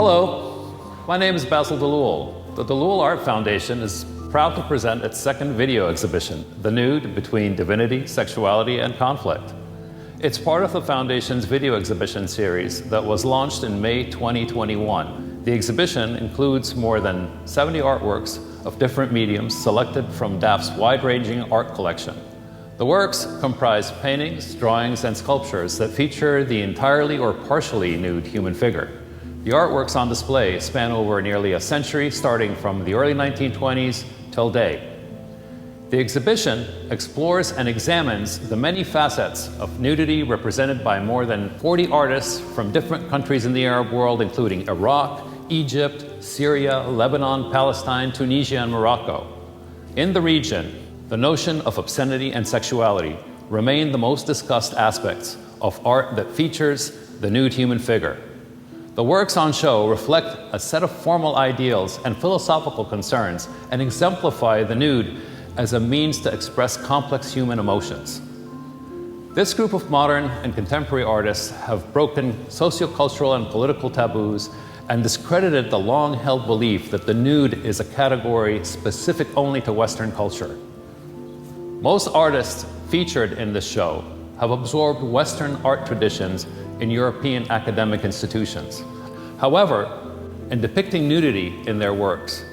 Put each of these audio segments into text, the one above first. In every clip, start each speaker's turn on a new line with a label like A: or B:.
A: Hello, my name is Dalloul. The Dalloul Art Foundation is proud to present its second video exhibition, The Nude, Between Divinity, Sexuality, and Conflict. It's part of the Foundation's video exhibition series that was launched in May 2021. The exhibition includes more than 70 artworks of different mediums selected from DAF's wide-ranging art collection. The works comprise paintings, drawings, and sculptures that feature the entirely or partially nude human figure. The artworks on display span over nearly a century, starting from the early 1920s till date. The exhibition explores and examines the many facets of nudity represented by more than 40 artists from different countries in the Arab world, including Iraq, Egypt, Syria, Lebanon, Palestine, Tunisia, and Morocco. In the region, the notion of obscenity and sexuality remain the most discussed aspects of art that features the nude human figure. The works on show reflect a set of formal ideals and philosophical concerns and exemplify the nude as a means to express complex human emotions. This group of modern and contemporary artists have broken socio-cultural and political taboos and discredited the long-held belief that the nude is a category specific only to Western culture. Most artists featured in this show have absorbed Western art traditions in European academic institutions. However, in depicting nudity in their works,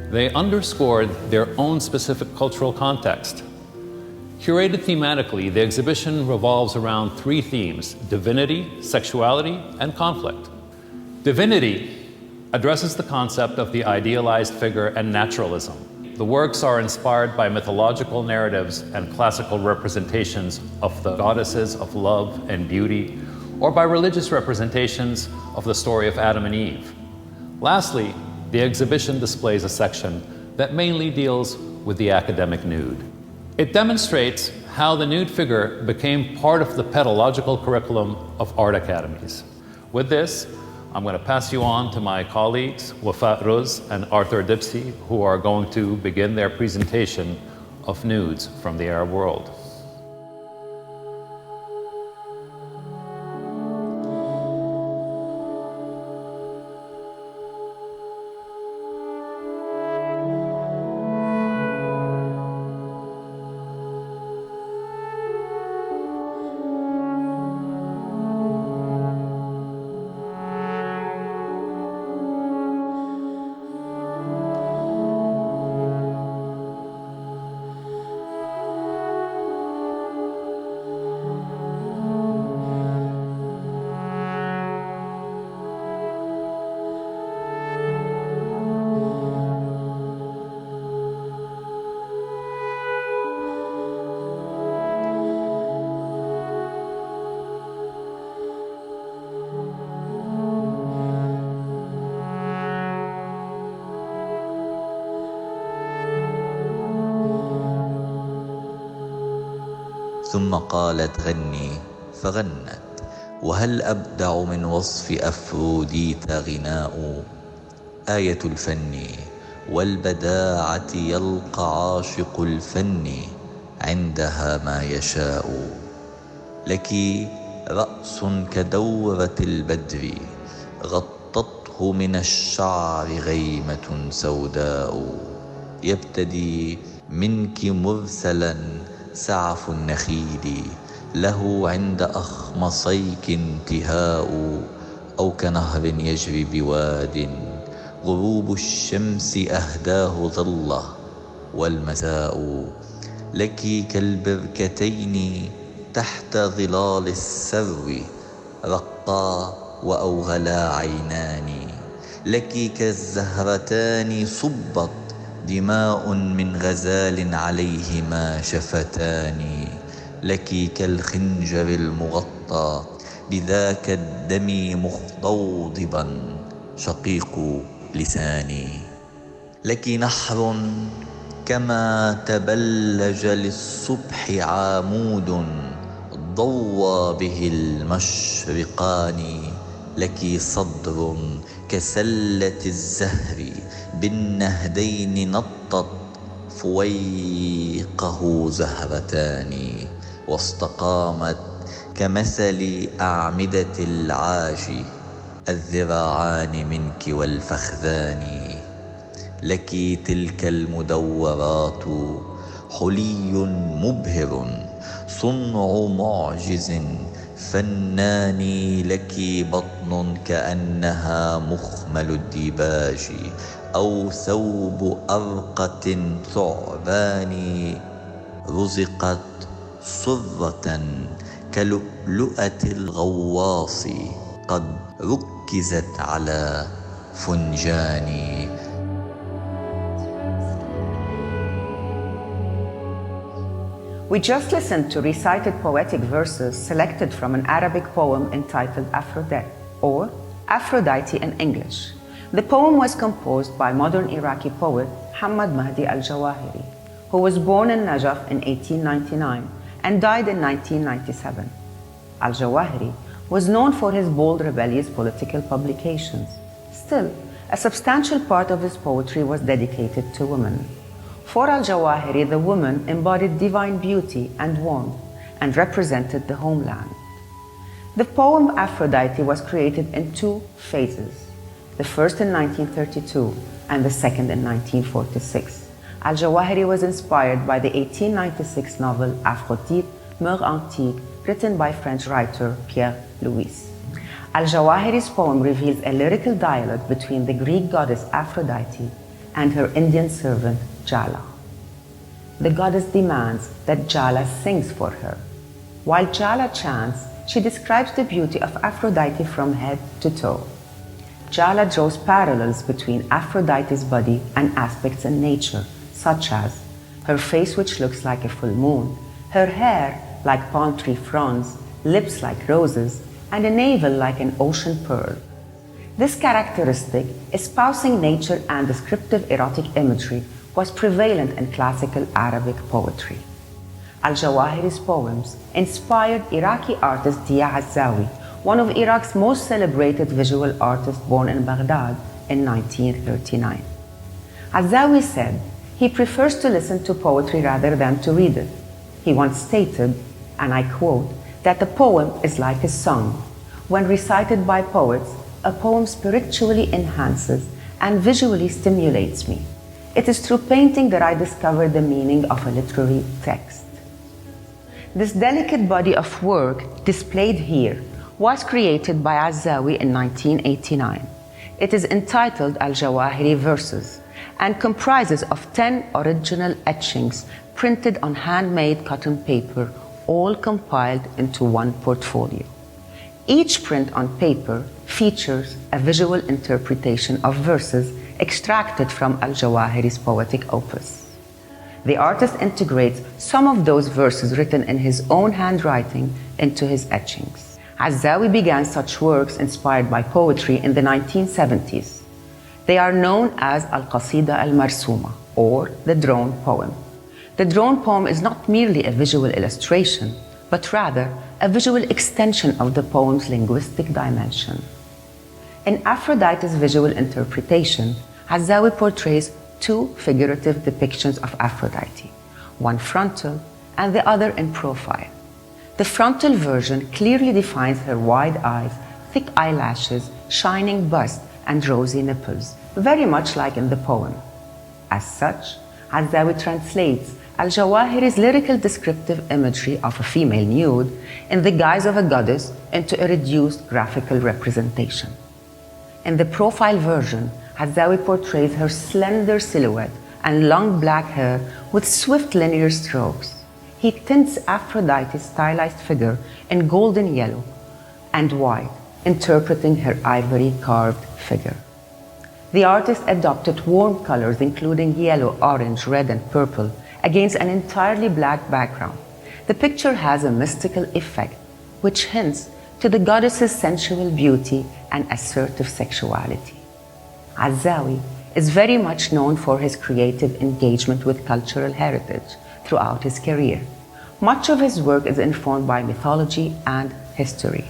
A: they underscored their own specific cultural context. Curated thematically, the exhibition revolves around three themes: divinity, sexuality, and conflict. Divinity addresses the concept of the idealized figure and naturalism. The works are inspired by mythological narratives and classical representations of the goddesses of love and beauty, or by religious representations of the story of Adam and Eve. Lastly, the exhibition displays a section that mainly deals with the academic nude. It demonstrates how the nude figure became part of the pedagogical curriculum of art academies. With this, I'm going to pass you on to my colleagues, Wafa Ruz and Arthur Dipsy, who are going to begin their presentation of nudes from the Arab world.
B: ثم قالت غني فغنت وهل أبدع من وصف أفروديت غناء آية الفن والبداعة يلقى عاشق الفن عندها ما يشاء لك رأس كدورة البدر غطته من الشعر غيمة سوداء يبتدي منك مرسلا سعف النخيل له عند أخمصيك انتهاء أو كنهر يجري بواد غروب الشمس أهداه ظله والمساء لك كالبركتين تحت ظلال السرو رقا وأوغلا عينان لك كالزهرتان صبت دماء من غزال عليهما شفتان لك كالخنجر المغطى بذاك الدم مختوضبا شقيق لساني لك نحر كما تبلج للصبح عامود ضوى به المشرقان لك صدر كسلة الزهر بالنهدين نطت فويقه زهرتان واستقامت كمثل أعمدة العاج الذراعان منك والفخذان، لك تلك المدورات حلي مبهر صنع معجز فنان، لك بطن كأنها مخمل الديباج أو ثوب أرقة ثعبان، رزقت صرة كلؤلؤة الغواص قد ركزت على فنجان.
C: We just listened to recited poetic verses selected from an Arabic poem entitled Aphrodite, or Aphrodite in English. The poem was composed by modern Iraqi poet Muhammad Mahdi al-Jawahiri, who was born in Najaf in 1899 and died in 1997. Al-Jawahiri was known for his bold, rebellious political publications. Still, a substantial part of his poetry was dedicated to women. For Al-Jawahiri, the woman embodied divine beauty and warmth and represented the homeland. The poem Aphrodite was created in two phases, the first in 1932 and the second in 1946. Al-Jawahiri was inspired by the 1896 novel Aphrodite, Mœurs Antiques, written by French writer Pierre Louis. Al-Jawahiri's poem reveals a lyrical dialogue between the Greek goddess Aphrodite and her Indian servant Jala. The goddess demands that Jala sings for her. While Jala chants, she describes the beauty of Aphrodite from head to toe. Jala draws parallels between Aphrodite's body and aspects in nature, such as her face, which looks like a full moon, her hair like palm tree fronds, lips like roses, and a navel like an ocean pearl. This characteristic, espousing nature and descriptive erotic imagery, was prevalent in classical Arabic poetry. Al-Jawahiri's poems inspired Iraqi artist Dia Azzawi, one of Iraq's most celebrated visual artists, born in Baghdad in 1939. Azzawi said he prefers to listen to poetry rather than to read it. He once stated, and I quote, that the poem is like a song. When recited by poets, a poem spiritually enhances and visually stimulates me. It is through painting that I discover the meaning of a literary text. This delicate body of work displayed here was created by Azzawi in 1989. It is entitled Al-Jawahiri Verses and comprises of 10 original etchings printed on handmade cotton paper, all compiled into one portfolio. Each print on paper features a visual interpretation of verses extracted from Al-Jawahiri's poetic opus. The artist integrates some of those verses written in his own handwriting into his etchings. Azzawi began such works inspired by poetry in the 1970s. They are known as Al-Qasida Al-Marsuma, or the drone poem. The drone poem is not merely a visual illustration, but rather a visual extension of the poem's linguistic dimension. In Aphrodite's visual interpretation, Azzawi portrays two figurative depictions of Aphrodite, one frontal and the other in profile. The frontal version clearly defines her wide eyes, thick eyelashes, shining bust, and rosy nipples, very much like in the poem. As such, Azzawi translates Al-Jawahiri's lyrical descriptive imagery of a female nude in the guise of a goddess into a reduced graphical representation. In the profile version, Azzawi portrays her slender silhouette and long black hair with swift linear strokes. He tints Aphrodite's stylized figure in golden yellow and white, interpreting her ivory carved figure. The artist adopted warm colors including yellow, orange, red, and purple against an entirely black background. The picture has a mystical effect, which hints to the goddess's sensual beauty and assertive sexuality. Azzawi is very much known for his creative engagement with cultural heritage throughout his career. Much of his work is informed by mythology and history.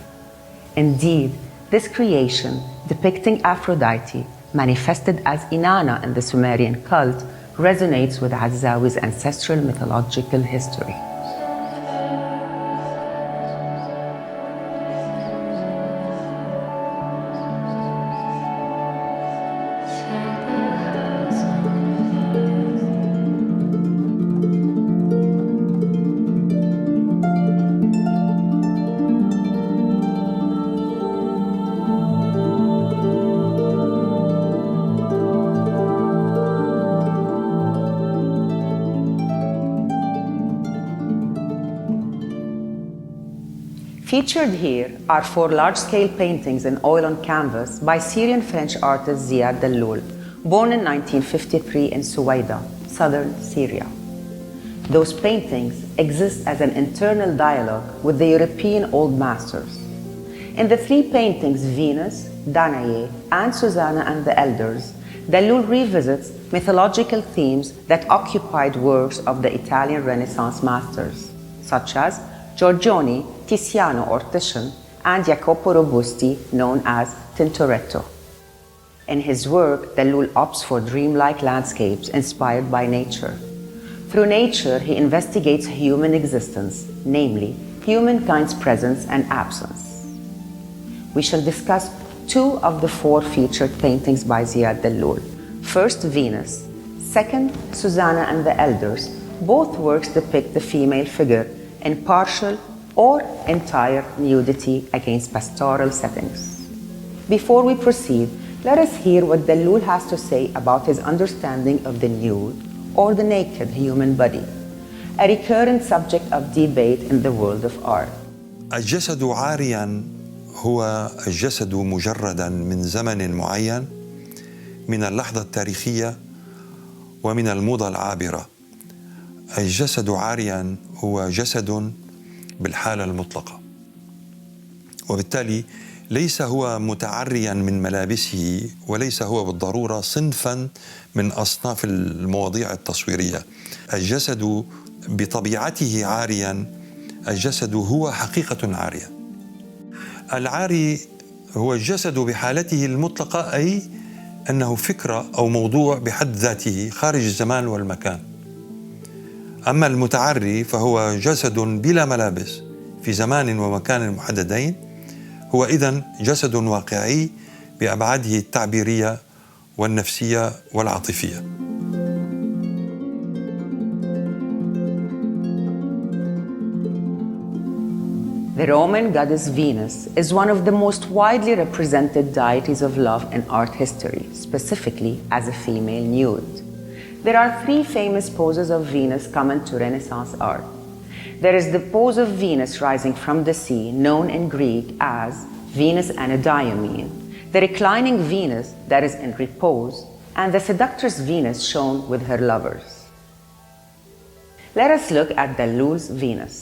C: Indeed, this creation, depicting Aphrodite, manifested as Inanna in the Sumerian cult, resonates with Azzawi's ancestral mythological history. Featured here are 4 large-scale paintings in oil on canvas by Syrian-French artist Ziad Dalloul, born in 1953 in Suwaida, southern Syria. Those paintings exist as an internal dialogue with the European old masters. In the 3 paintings, Venus, Danae, and Susanna and the Elders, Dalloul revisits mythological themes that occupied works of the Italian Renaissance masters, such as Giorgione, Tiziano or Titian, and Jacopo Robusti, known as Tintoretto. In his work, Dalloul opts for dreamlike landscapes inspired by nature. Through nature, he investigates human existence, namely, humankind's presence and absence. We shall discuss 2 of the 4 featured paintings by Ziad Dalloul. First, Venus. Second, Susanna and the Elders. Both works depict the female figure in partial or entire nudity against pastoral settings. Before we proceed, let us hear what Dalloul has to say about his understanding of the nude or the naked human body, a recurrent subject of debate in the world of art.
D: الجسد عارياً هو الجسد مجرداً من زمن معين، من اللحظة التاريخية ومن الموضة العابرة. الجسد عارياً هو جسد بالحالة المطلقة، وبالتالي ليس هو متعرياً من ملابسه، وليس هو بالضرورة صنفاً من أصناف المواضيع التصويرية. الجسد بطبيعته عارياً، الجسد هو حقيقة عارية. العاري هو الجسد بحالته المطلقة، أي أنه فكرة أو موضوع بحد ذاته خارج الزمان والمكان. أما المتعري فهو جسد بلا ملابس في زمان ومكان محددين، هو إذن جسد واقعي بأبعاده التعبيرية والنفسية والعاطفية.
C: The Roman goddess Venus is one of the most widely represented deities of love in art history, specifically as a female nude. There are 3 famous poses of Venus common to Renaissance art. There is the pose of Venus rising from the sea, known in Greek as Venus Anadyomene, the reclining Venus that is in repose, and the seductress Venus shown with her lovers. Let us look at Dalloul's Venus.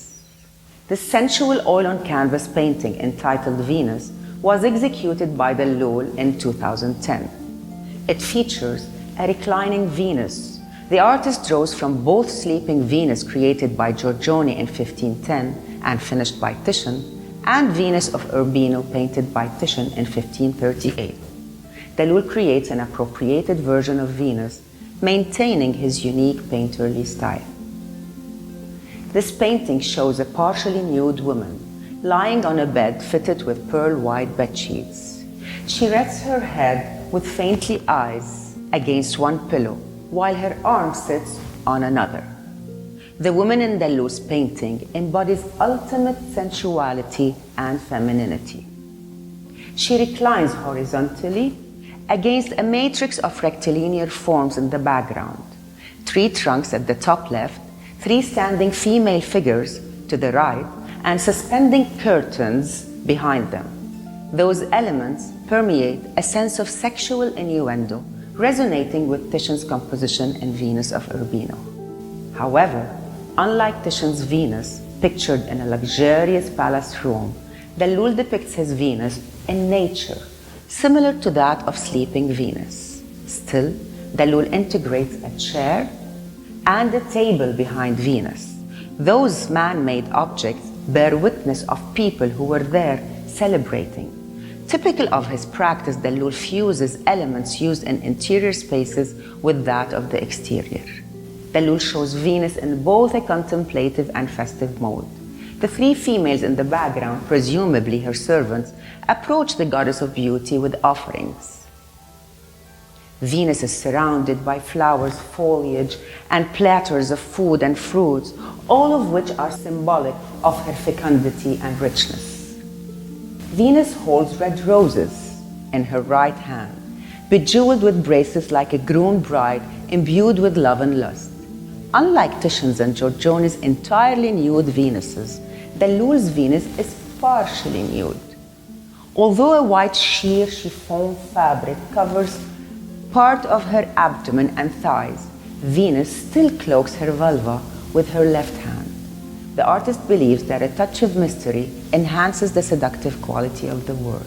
C: The sensual oil-on-canvas painting entitled Venus was executed by Dalloul in 2010. It features a reclining Venus. The artist draws from both Sleeping Venus created by Giorgione in 1510 and finished by Titian, and Venus of Urbino painted by Titian in 1538. Dalloul creates an appropriated version of Venus, maintaining his unique painterly style. This painting shows a partially nude woman lying on a bed fitted with pearl-white bedsheets. She rests her head with faintly eyes against one pillow, while her arm sits on another. The woman in Dalloul's painting embodies ultimate sensuality and femininity. She reclines horizontally against a matrix of rectilinear forms in the background, 3 trunks at the top left, 3 standing female figures to the right, and suspending curtains behind them. Those elements permeate a sense of sexual innuendo, resonating with Titian's composition in Venus of Urbino. However, unlike Titian's Venus, pictured in a luxurious palace room, Dalloul depicts his Venus in nature, similar to that of Sleeping Venus. Still, Dalloul integrates a chair and a table behind Venus. Those man-made objects bear witness of people who were there celebrating. Typical of his practice, Dalloul fuses elements used in interior spaces with that of the exterior. Dalloul shows Venus in both a contemplative and festive mode. The 3 females in the background, presumably her servants, approach the goddess of beauty with offerings. Venus is surrounded by flowers, foliage, and platters of food and fruits, all of which are symbolic of her fecundity and richness. Venus holds red roses in her right hand, bejeweled with bracelets like a groomed bride imbued with love and lust. Unlike Titian's and Giorgione's entirely nude Venuses, Dalloul's Venus is partially nude. Although a white sheer chiffon fabric covers part of her abdomen and thighs, Venus still cloaks her vulva with her left hand. The artist believes that a touch of mystery enhances the seductive quality of the work.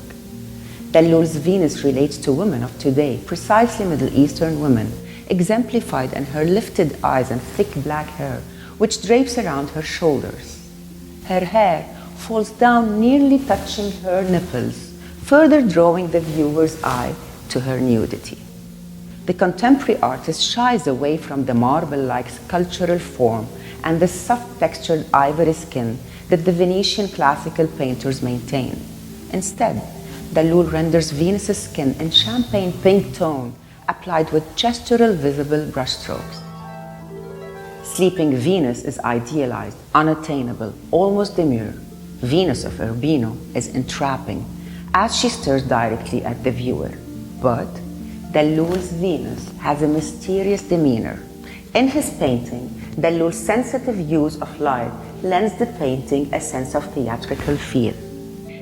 C: Dalloul's Venus relates to women of today, precisely Middle Eastern women, exemplified in her lifted eyes and thick black hair, which drapes around her shoulders. Her hair falls down nearly touching her nipples, further drawing the viewer's eye to her nudity. The contemporary artist shies away from the marble-like sculptural form and the soft-textured ivory skin that the Venetian classical painters maintained. Instead, Dalloul renders Venus's skin in champagne pink tone, applied with gestural visible brushstrokes. Sleeping Venus is idealized, unattainable, almost demure. Venus of Urbino is entrapping, as she stares directly at the viewer. But Dalloul's Venus has a mysterious demeanor. In his painting, Dalloul's sensitive use of light lends the painting a sense of theatrical feel.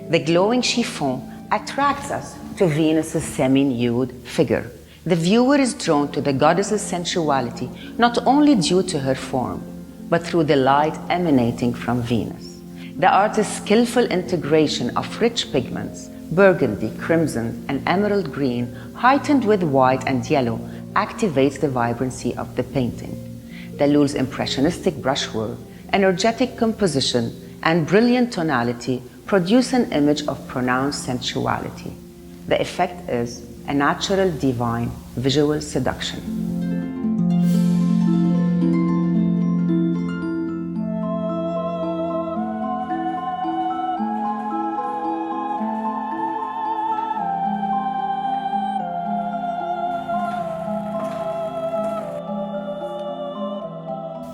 C: The glowing chiffon attracts us to Venus's semi-nude figure. The viewer is drawn to the goddess's sensuality not only due to her form, but through the light emanating from Venus. The artist's skillful integration of rich pigments, burgundy, crimson, and emerald green, heightened with white and yellow, activates the vibrancy of the painting. Dalloul's impressionistic brushwork, energetic composition, and brilliant tonality produce an image of pronounced sensuality. The effect is a natural, divine visual seduction.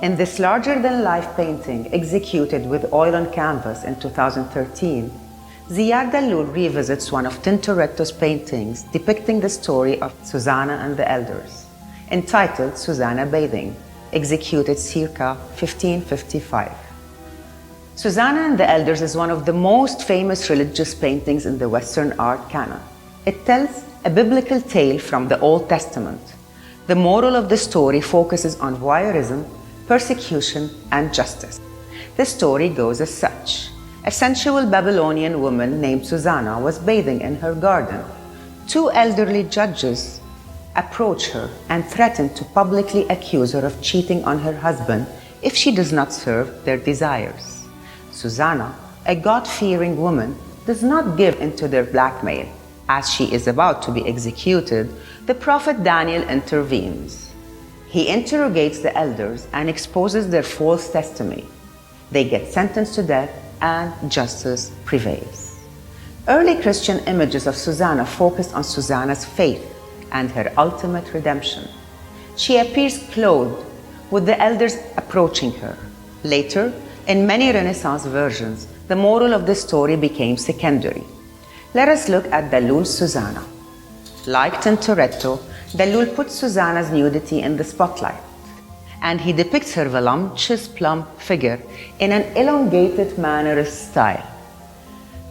C: In this larger-than-life painting, executed with oil on canvas in 2013, Ziad Dalloul revisits one of Tintoretto's paintings depicting the story of Susanna and the Elders, entitled Susanna Bathing, executed circa 1555. Susanna and the Elders is one of the most famous religious paintings in the Western art canon. It tells a biblical tale from the Old Testament. The moral of the story focuses on voyeurism, persecution, and justice. The story goes as such. A sensual Babylonian woman named Susanna was bathing in her garden. Two elderly judges approach her and threaten to publicly accuse her of cheating on her husband if she does not serve their desires. Susanna, a God-fearing woman, does not give in to their blackmail. As she is about to be executed, the prophet Daniel intervenes. He interrogates the elders and exposes their false testimony. They get sentenced to death and justice prevails. Early Christian images of Susanna focused on Susanna's faith and her ultimate redemption. She appears clothed, with the elders approaching her. Later, in many Renaissance versions, the moral of the story became secondary. Let us look at Dalloul's Susanna. Like Tintoretto, Dalloul puts Susanna's nudity in the spotlight, and he depicts her voluptuous, plump figure in an elongated Mannerist style.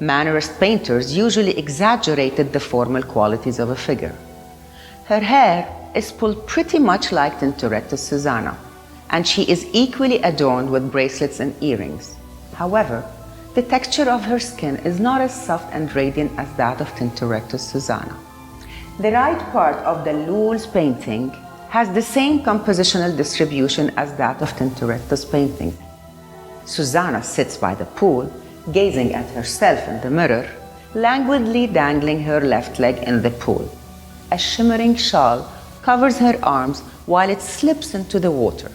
C: Mannerist painters usually exaggerated the formal qualities of a figure. Her hair is pulled pretty much like Tintoretto's Susanna, and she is equally adorned with bracelets and earrings. However, the texture of her skin is not as soft and radiant as that of Tintoretto's Susanna. The right part of Dalloul's painting has the same compositional distribution as that of Tintoretto's painting. Susanna sits by the pool, gazing at herself in the mirror, languidly dangling her left leg in the pool. A shimmering shawl covers her arms while it slips into the water.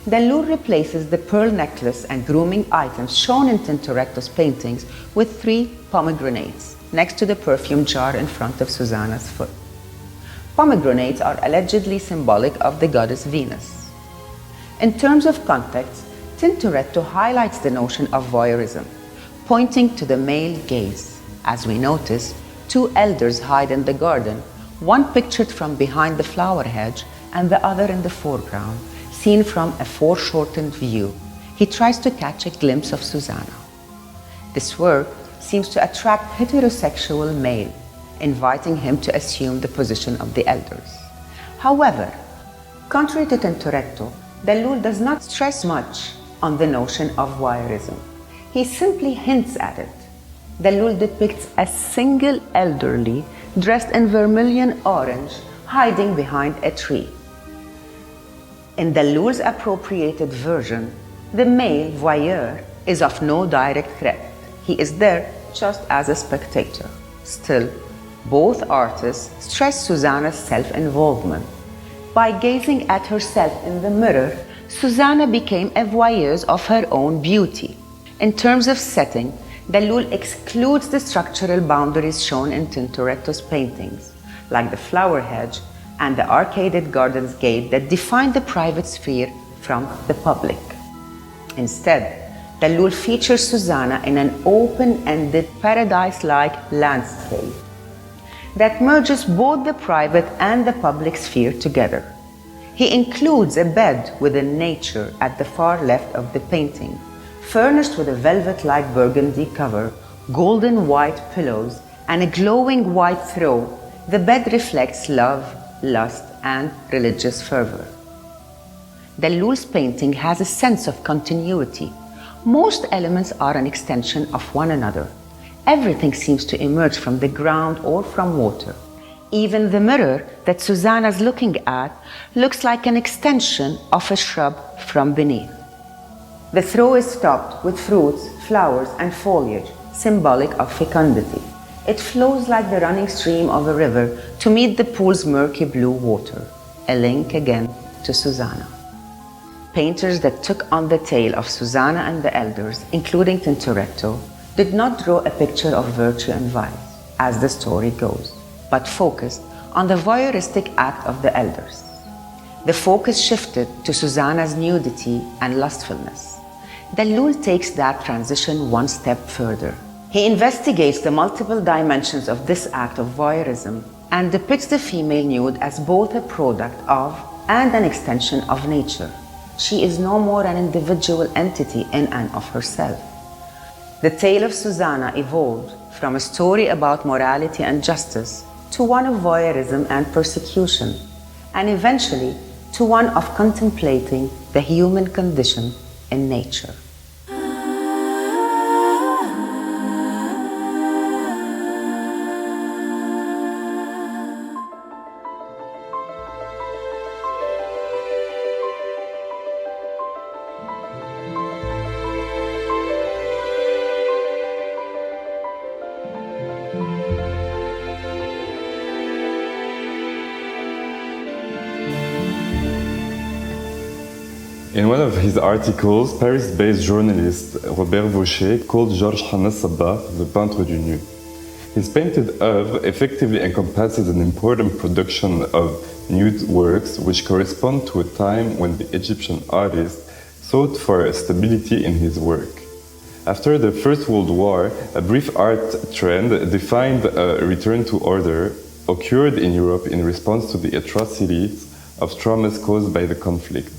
C: Dalloul replaces the pearl necklace and grooming items shown in Tintoretto's paintings with 3 pomegranates next to the perfume jar in front of Susanna's foot. Pomegranates are allegedly symbolic of the goddess Venus. In terms of context, Tintoretto highlights the notion of voyeurism, pointing to the male gaze. As we notice, 2 elders hide in the garden, one pictured from behind the flower hedge and the other in the foreground, seen from a foreshortened view. He tries to catch a glimpse of Susanna. This work seems to attract heterosexual male, inviting him to assume the position of the elders. However, contrary to Tintoretto, Dalloul does not stress much on the notion of voyeurism. He simply hints at it. Dalloul depicts a single elderly dressed in vermilion orange hiding behind a tree. In Dalloul's appropriated version, the male voyeur is of no direct threat. He is there just as a spectator. Still, both artists stress Susanna's self-involvement. By gazing at herself in the mirror, Susanna became a voyeuse of her own beauty. In terms of setting, Dalloul excludes the structural boundaries shown in Tintoretto's paintings, like the flower hedge and the arcaded garden's gate that define the private sphere from the public. Instead, Dalloul features Susanna in an open-ended, paradise-like landscape that merges both the private and the public sphere together. He includes a bed within nature at the far left of the painting, furnished with a velvet-like burgundy cover, golden white pillows, and a glowing white throw. The bed reflects love, lust, and religious fervor. Dalloul's painting has a sense of continuity. Most elements are an extension of one another. Everything seems to emerge from the ground or from water. Even the mirror that Susanna's looking at looks like an extension of a shrub from beneath. The throw is topped with fruits, flowers, and foliage, symbolic of fecundity. It flows like the running stream of a river to meet the pool's murky blue water, a link again to Susanna. Painters that took on the tale of Susanna and the elders, including Tintoretto, did not draw a picture of virtue and vice, as the story goes, but focused on the voyeuristic act of the elders. The focus shifted to Susanna's nudity and lustfulness. Dalloul takes that transition one step further. He investigates the multiple dimensions of this act of voyeurism and depicts the female nude as both a product of and an extension of nature. She is no more an individual entity in and of herself. The tale of Susanna evolved from a story about morality and justice to one of voyeurism and persecution, and eventually to one of contemplating the human condition in nature.
E: In one of his articles, Paris-based journalist Robert Vaucher called Georges Hannes Sabah the peintre du nu. His painted oeuvre effectively encompasses an important production of nude works which correspond to a time when the Egyptian artist sought for stability in his work. After the First World War, a brief art trend defined a return to order occurred in Europe in response to the atrocities of traumas caused by the conflict.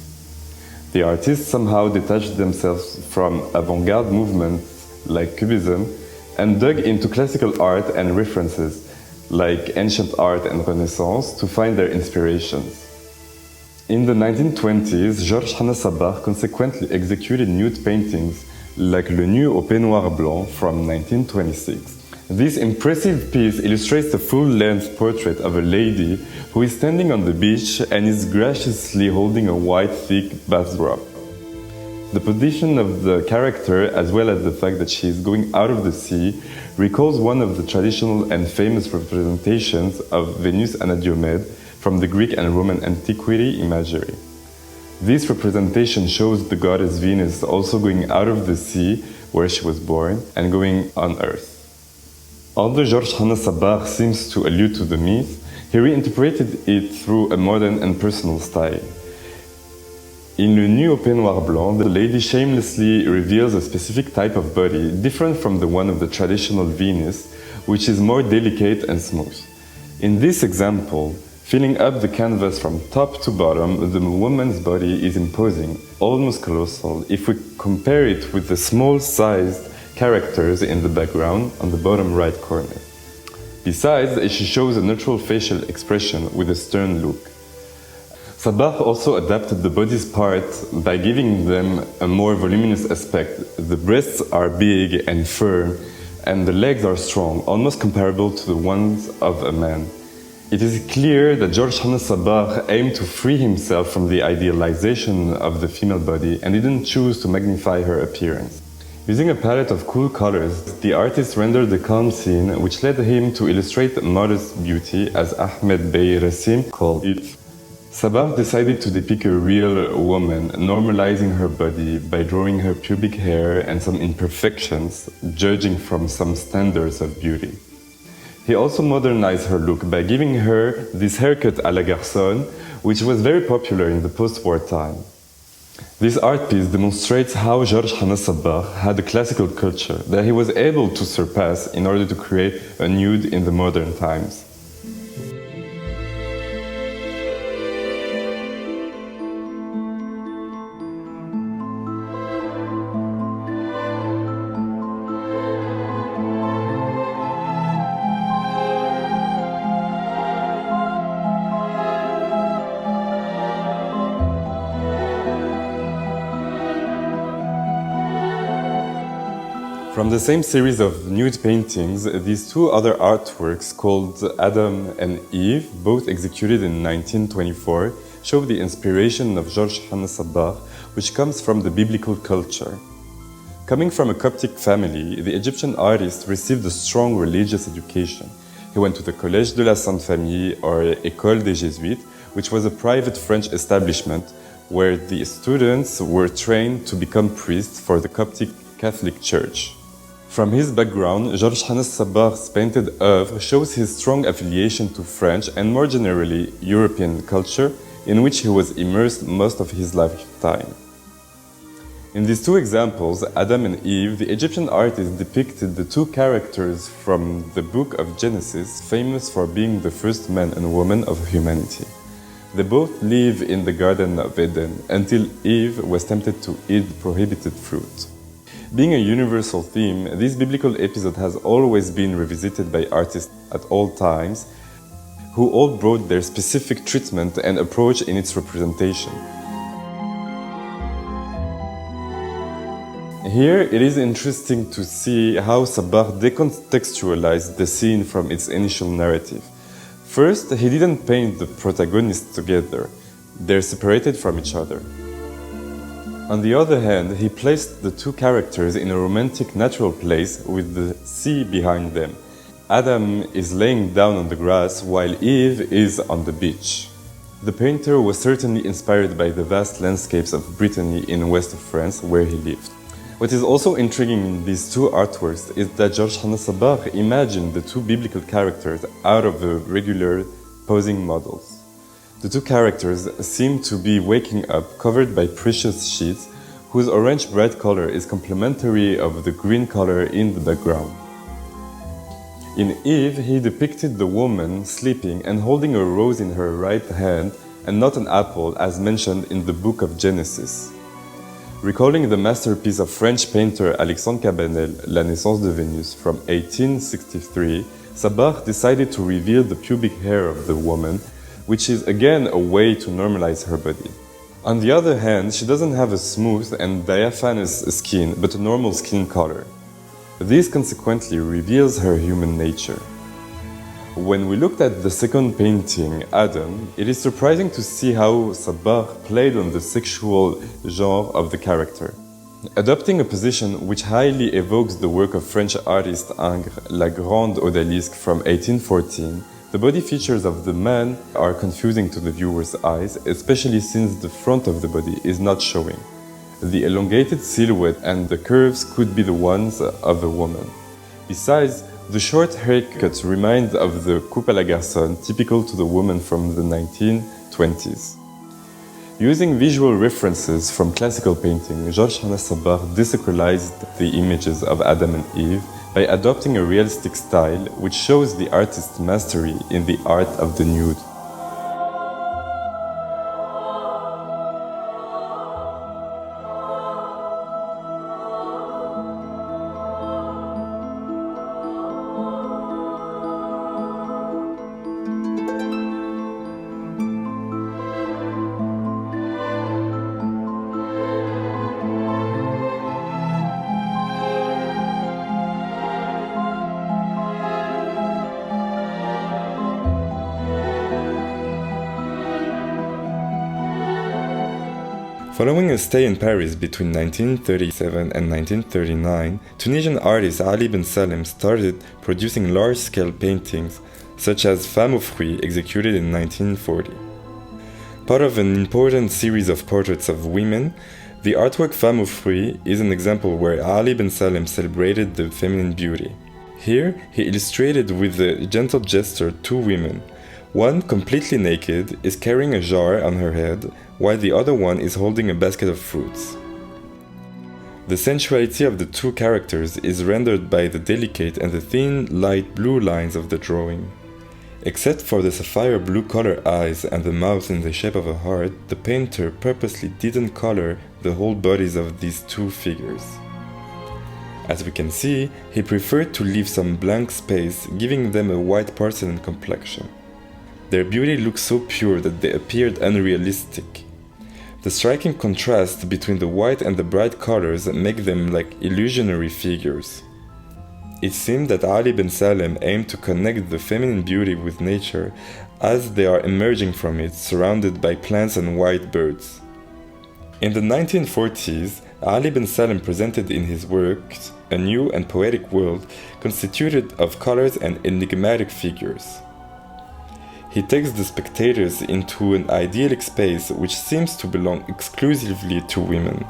E: The artists somehow detached themselves from avant-garde movements like Cubism and dug into classical art and references like ancient art and Renaissance to find their inspirations. In the 1920s, Georges Hannes Sabah consequently executed nude paintings like Le Nu au peignoir blanc from 1926. This impressive piece illustrates a full-length portrait of a lady who is standing on the beach and is graciously holding a white, thick bathrobe. The position of the character, as well as the fact that she is going out of the sea, recalls one of the traditional and famous representations of Venus Anadyomede from the Greek and Roman antiquity imagery. This representation shows the goddess Venus also going out of the sea where she was born and going on earth. Although Georges Hannes Sabah seems to allude to the myth, he reinterpreted it through a modern and personal style. In Le Nu au peignoir blanc, the lady shamelessly reveals a specific type of body different from the one of the traditional Venus, which is more delicate and smooth. In this example, filling up the canvas from top to bottom, the woman's body is imposing, almost colossal, if we compare it with the small-sized characters in the background on the bottom right corner. Besides, she shows a neutral facial expression with a stern look. Sabah also adapted the body's parts by giving them a more voluminous aspect. The breasts are big and firm, and the legs are strong, almost comparable to the ones of a man. It is clear that George Hannes Sabah aimed to free himself from the idealization of the female body and didn't choose to magnify her appearance. Using a palette of cool colors, the artist rendered the calm scene, which led him to illustrate modest beauty, as Ahmed Bey Rassim called it. Sabah decided to depict a real woman, normalizing her body by drawing her pubic hair and some imperfections, judging from some standards of beauty. He also modernized her look by giving her this haircut à la garçon, which was very popular in the post-war time. This art piece demonstrates how George Hannes Sabah had a classical culture that he was able to surpass in order to create a nude in the modern times. From the same series of nude paintings, these two other artworks called Adam and Eve, both executed in 1924, show the inspiration of George Hannes Sabah, which comes from the biblical culture. Coming from a Coptic family, the Egyptian artist received a strong religious education. He went to the Collège de la Sainte Famille, or École des Jésuites, which was a private French establishment where the students were trained to become priests for the Coptic Catholic Church. From his background, George Hannes Sabah's painted oeuvre shows his strong affiliation to French and more generally European culture, in which he was immersed most of his lifetime. In these two examples, Adam and Eve, the Egyptian artist depicted the two characters from the book of Genesis, famous for being the first man and woman of humanity. They both live in the Garden of Eden until Eve was tempted to eat the prohibited fruit. Being a universal theme, this biblical episode has always been revisited by artists at all times, who all brought their specific treatment and approach in its representation. Here, it is interesting to see how Sabah decontextualized the scene from its initial narrative. First, he didn't paint the protagonists together. They're separated from each other. On the other hand, he placed the two characters in a romantic natural place with the sea behind them. Adam is laying down on the grass while Eve is on the beach. The painter was certainly inspired by the vast landscapes of Brittany in west of France where he lived. What is also intriguing in these two artworks is that George Hannes Sabah imagined the two biblical characters out of the regular posing models. The two characters seem to be waking up covered by precious sheets whose orange bright color is complementary of the green color in the background. In Eve, he depicted the woman sleeping and holding a rose in her right hand and not an apple as mentioned in the book of Genesis. Recalling the masterpiece of French painter Alexandre Cabanel, La Naissance de Vénus from 1863, Sabah decided to reveal the pubic hair of the woman, which is again a way to normalize her body. On the other hand, she doesn't have a smooth and diaphanous skin, but a normal skin color. This consequently reveals her human nature. When we looked at the second painting, Adam, it is surprising to see how Sabah played on the sexual genre of the character. Adopting a position which highly evokes the work of French artist Ingres, La Grande Odalisque from 1814, the body features of the man are confusing to the viewer's eyes, especially since the front of the body is not showing. The elongated silhouette and the curves could be the ones of a woman. Besides, the short haircut reminds of the coupe à la garçon typical to the woman from the 1920s. Using visual references from classical painting, George Hannes Sabah desacralized the images of Adam and Eve by adopting a realistic style which shows the artist's mastery in the art of the nude. Following a stay in Paris between 1937 and 1939, Tunisian artist Ali Ben Salem started producing large-scale paintings, such as Femme aux Fruits, executed in 1940. Part of an important series of portraits of women, the artwork Femme aux Fruits is an example where Ali Ben Salem celebrated the feminine beauty. Here, he illustrated with a gentle gesture two women. One, completely naked, is carrying a jar on her head, while the other one is holding a basket of fruits. The sensuality of the two characters is rendered by the delicate and the thin, light blue lines of the drawing. Except for the sapphire blue color eyes and the mouth in the shape of a heart, the painter purposely didn't color the whole bodies of these two figures. As we can see, he preferred to leave some blank space, giving them a white porcelain complexion. Their beauty looked so pure that they appeared unrealistic. The striking contrast between the white and the bright colors make them like illusionary figures. It seemed that Ali Ben Salem aimed to connect the feminine beauty with nature as they are emerging from it, surrounded by plants and white birds. In the 1940s, Ali Ben Salem presented in his works a new and poetic world constituted of colors and enigmatic figures. He takes the spectators into an idyllic space which seems to belong exclusively to women.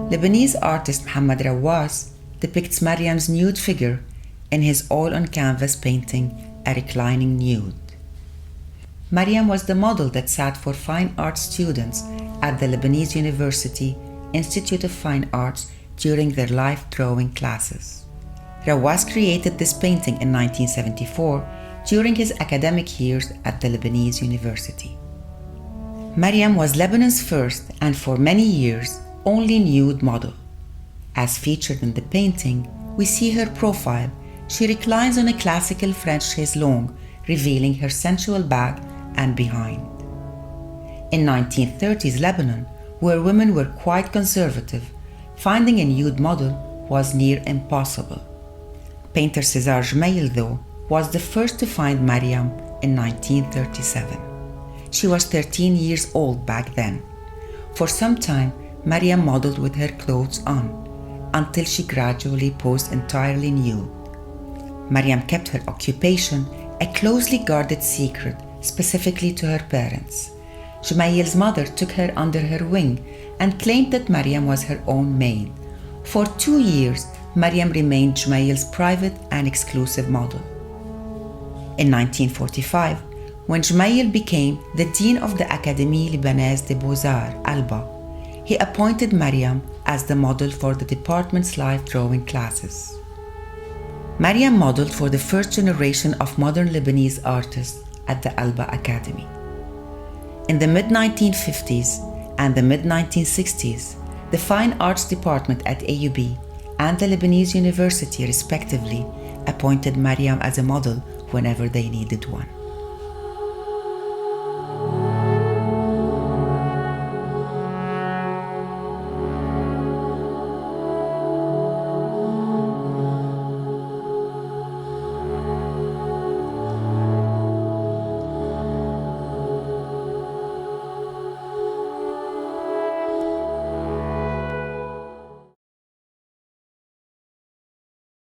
C: Lebanese artist Mohamed Rawaz depicts Mariam's nude figure in his all-on-canvas painting, A Reclining Nude. Mariam was the model that sat for fine arts students at the Lebanese University Institute of Fine Arts during their live drawing classes. Rawaz created this painting in 1974 during his academic years at the Lebanese University. Mariam was Lebanon's first and for many years only nude model. As featured in the painting, we see her profile. She reclines on a classical French chaise longue, revealing her sensual back and behind. In 1930s Lebanon, where women were quite conservative, finding a nude model was near impossible. Painter César Gemayel, though, was the first to find Mariam in 1937. She was 13 years old back then. For some time, Mariam modeled with her clothes on, until she gradually posed entirely nude. Mariam kept her occupation a closely guarded secret, specifically to her parents. Gemayel's mother took her under her wing and claimed that Mariam was her own maid. For 2 years, Mariam remained Gemayel's private and exclusive model. In 1945, when Gemayel became the dean of the Académies Libanaise des beaux-arts, ALBA, he appointed Mariam as the model for the department's live drawing classes. Mariam modeled for the first generation of modern Lebanese artists at the ALBA Academy. In the mid-1950s and the mid-1960s, the Fine Arts Department at AUB and the Lebanese University, respectively, appointed Mariam as a model whenever they needed one.